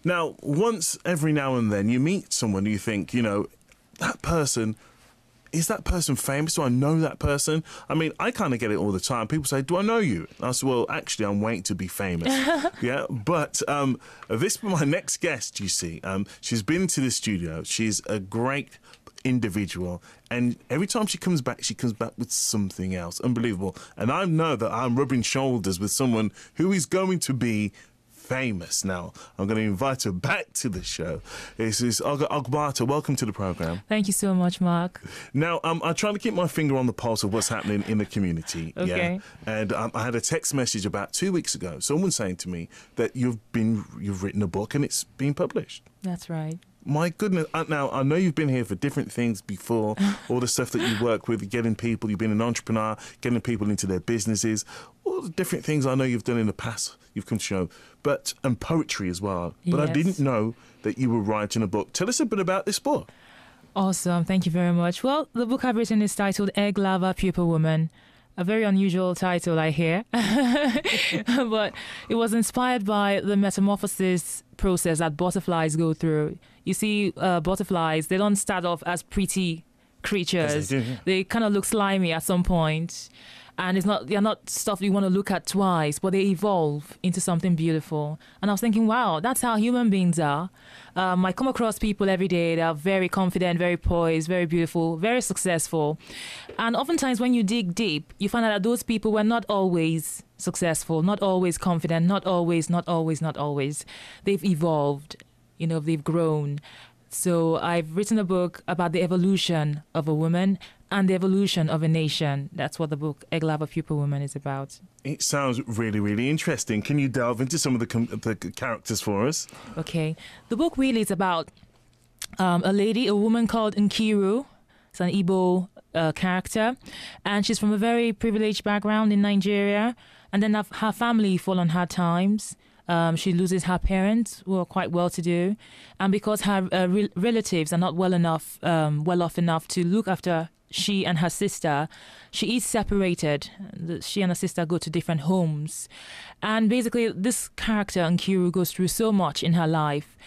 Now, once every now and then you meet someone, you think, that person, is that person famous? Do I know that person? I mean, I kind of get it all the time. People say, do I know you? I say, well, actually, I'm waiting to be famous. Yeah, but my next guest, you see, she's been to the studio. She's a great individual, and every time she comes back with something else unbelievable. And I know that I'm rubbing shoulders with someone who is going to be famous. Now, I'm going to invite her back to the show. This is Ogbata. Welcome to the program. Thank you so much, Mark. Now, I try to keep my finger on the pulse of what's happening in the community. Okay. Yeah? And I had a text message about 2 weeks ago, someone saying to me that you've written a book and it's been published. That's right. My goodness. Now, I know you've been here for different things before, all the stuff that you work with, getting people, you've been an entrepreneur, getting people into their businesses, all the different things I know you've done in the past, you've come to show, and poetry as well. But Yes. I didn't know that you were writing a book. Tell us a bit about this book. Awesome. Thank you very much. Well, the book I've written is titled Egg Lava Pupa Woman. A very unusual title, I hear. But it was inspired by the metamorphosis process that butterflies go through. You see, butterflies, they don't start off as pretty creatures. Yes, they do, yeah. They kind of look slimy at some point. And they're not stuff you want to look at twice, but they evolve into something beautiful. And I was thinking, wow, that's how human beings are. I come across people every day that are very confident, very poised, very beautiful, very successful. And oftentimes when you dig deep, you find out that those people were not always successful, not always confident, not always. They've evolved, they've grown. So I've written a book about the evolution of a woman and the evolution of a nation. That's what the book Egg Lava Pupa Woman is about. It sounds really, really interesting. Can you delve into some of the characters for us? Okay. The book really is about a woman called Nkiru. It's an Igbo character. And she's from a very privileged background in Nigeria. And then her family fall on hard times. She loses her parents, who are quite well-to-do, and because her relatives are not well off enough to look after she and her sister, she is separated. She and her sister go to different homes, and basically, this character Nkiru goes through so much in her life,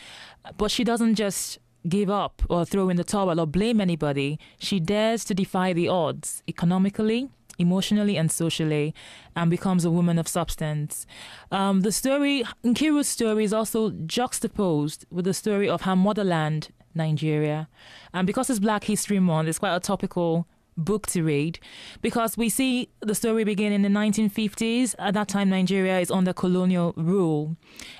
but she doesn't just give up or throw in the towel or blame anybody. She dares to defy the odds economically, emotionally and socially, and becomes a woman of substance. Nkiru's story is also juxtaposed with the story of her motherland, Nigeria. And because it's Black History Month, it's quite a topical book to read, because we see the story begin in the 1950s. At that time, Nigeria is under colonial rule.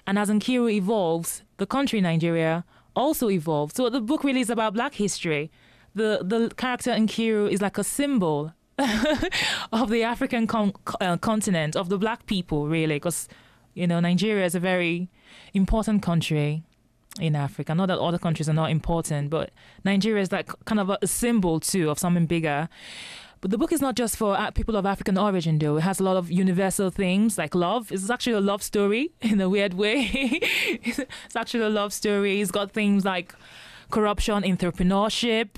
And as Nkiru evolves, the country Nigeria also evolves. So the book really is about Black history. The character Nkiru is like a symbol of the African continent, of the Black people, really, because, Nigeria is a very important country in Africa. Not that other countries are not important, but Nigeria is like kind of a symbol, too, of something bigger. But the book is not just for people of African origin, though. It has a lot of universal themes, like love. It's actually a love story in a weird way. It's actually a love story. It's got things like corruption, entrepreneurship,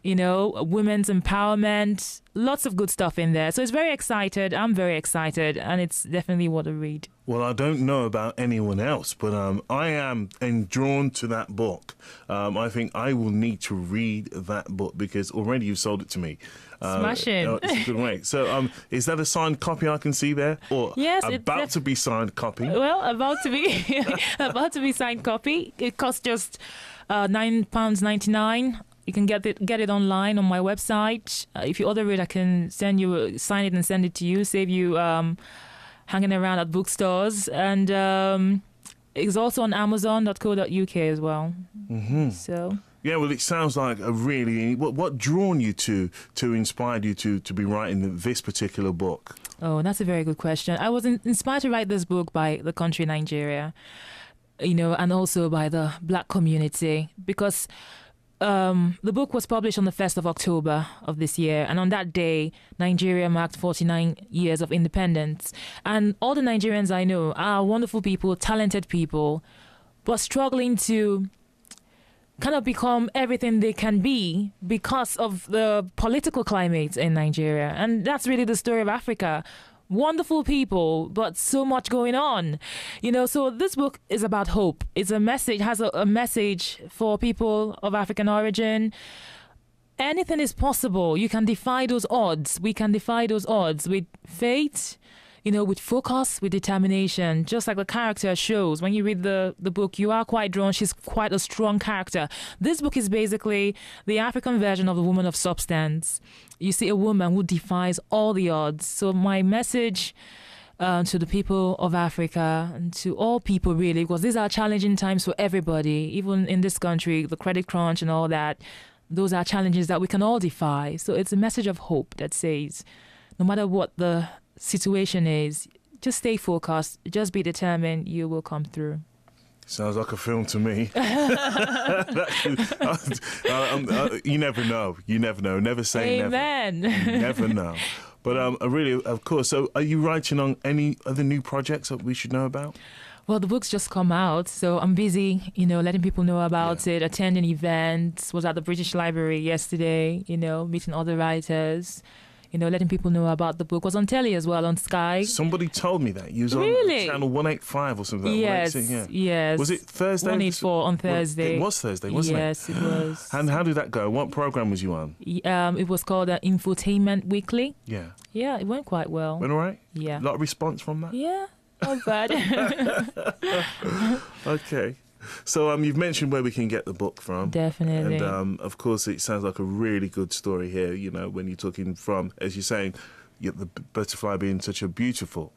women's empowerment, lots of good stuff in there. So it's very excited. I'm very excited, and it's definitely worth a read. Well, I don't know about anyone else, but I am drawn to that book. I think I will need to read that book because already you've sold it to me. Smashing. It's a good way. So is that a signed copy I can see there? Or yes, about to be signed copy? Well, about to be signed copy. It costs just £9.99. You can get it online on my website. If you order it, I can sign it and send it to you, save you hanging around at bookstores. And it's also on Amazon.co.uk as well. Mm-hmm. So yeah, well, it sounds like a really what drawn you to inspired you to be writing this particular book? Oh, that's a very good question. I was inspired to write this book by the country Nigeria, and also by the Black community, because the book was published on the 1st of October of this year, and on that day, Nigeria marked 49 years of independence. And all the Nigerians I know are wonderful people, talented people, but struggling to kind of become everything they can be because of the political climate in Nigeria. And that's really the story of Africa. wonderful people, but so much going on. So this book is about hope. It's a message, has a message for people of African origin. Anything is possible. You can defy those odds. We can defy those odds with faith, with focus, with determination, just like the character shows. When you read the book, you are quite drawn. She's quite a strong character. This book is basically the African version of the woman of substance. You see a woman who defies all the odds. So my message to the people of Africa and to all people, really, because these are challenging times for everybody, even in this country, the credit crunch and all that. Those are challenges that we can all defy. So it's a message of hope that says, no matter what the situation is, just stay focused, just be determined, you will come through. Sounds like a film to me. You never know. Never say Amen. Never. You never know. But really, of course. So, are you writing on any other new projects that we should know about? Well, the book's just come out, so I'm busy, letting people know about it, attending events. Was at the British Library yesterday, meeting other writers. Letting people know about the book. Was on telly as well, on Sky. Somebody told me that. You was on channel 185 or something. Yes, yes. Was it Thursday? 184 on Thursday. It was Thursday, wasn't it? Yes, it was. And how did that go? What program was you on? It was called Infotainment Weekly. Yeah. Yeah, it went quite well. Went all right? Yeah. A lot of response from that? Yeah, not bad. Okay. So you've mentioned where we can get the book from. Definitely. And of course, it sounds like a really good story here, when you're talking from, as you're saying, the butterfly being such a beautiful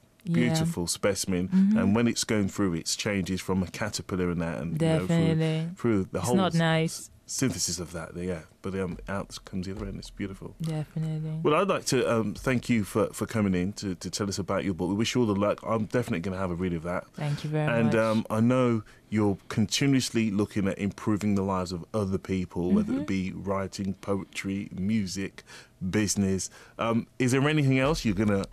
specimen. Mm-hmm. And when it's going through its changes from a caterpillar and that, and definitely through the whole not nice synthesis of that, but out comes the other end. It's beautiful. Definitely. Well, I'd like to thank you for coming in to tell us about your book. We wish you all the luck. I'm definitely going to have a read of that. Thank you very much. And I know you're continuously looking at improving the lives of other people, whether it be writing, poetry, music, business. Is there anything else you're gonna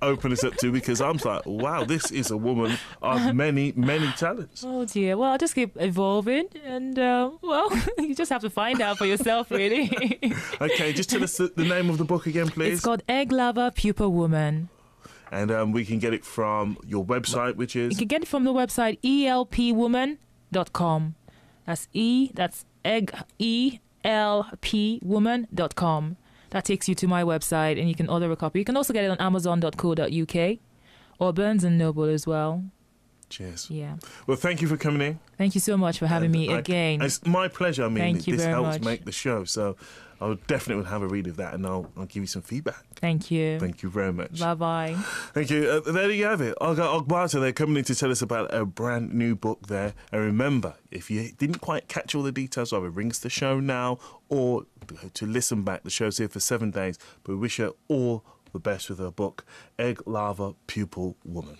open us up to? Because I'm like, wow, this is a woman of many talents. Oh dear. Well, I'll just keep evolving, and you just have to find out for yourself, really. Okay, just tell us the name of the book again, please. It's called Egg Lover Pupa Woman. And we can get it from your website, which is? You can get it from the website elpwoman.com. That's elpwoman.com. That takes you to my website, and you can order a copy. You can also get it on amazon.co.uk or Barnes & Noble as well. Cheers. Yeah. Well, thank you for coming in. Thank you so much for having me again. It's my pleasure. I mean, thank you this very helps much. make the show. So I'll definitely have a read of that, and I'll give you some feedback. Thank you. Thank you very much. Bye-bye. Thank you. There you have it. Ogbata, they're coming in to tell us about a brand new book there. And remember, if you didn't quite catch all the details, either ring the show now or to listen back. The show's here for 7 days. But we wish her all the best with her book, Egg Larva Pupil Woman.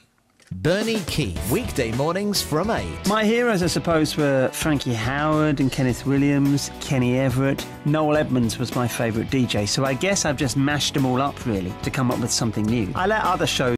Bernie Key, weekday mornings from 8. My heroes, I suppose, were Frankie Howard and Kenneth Williams, Kenny Everett. Noel Edmonds was my favourite DJ, so I guess I've just mashed them all up, really, to come up with something new. I let other shows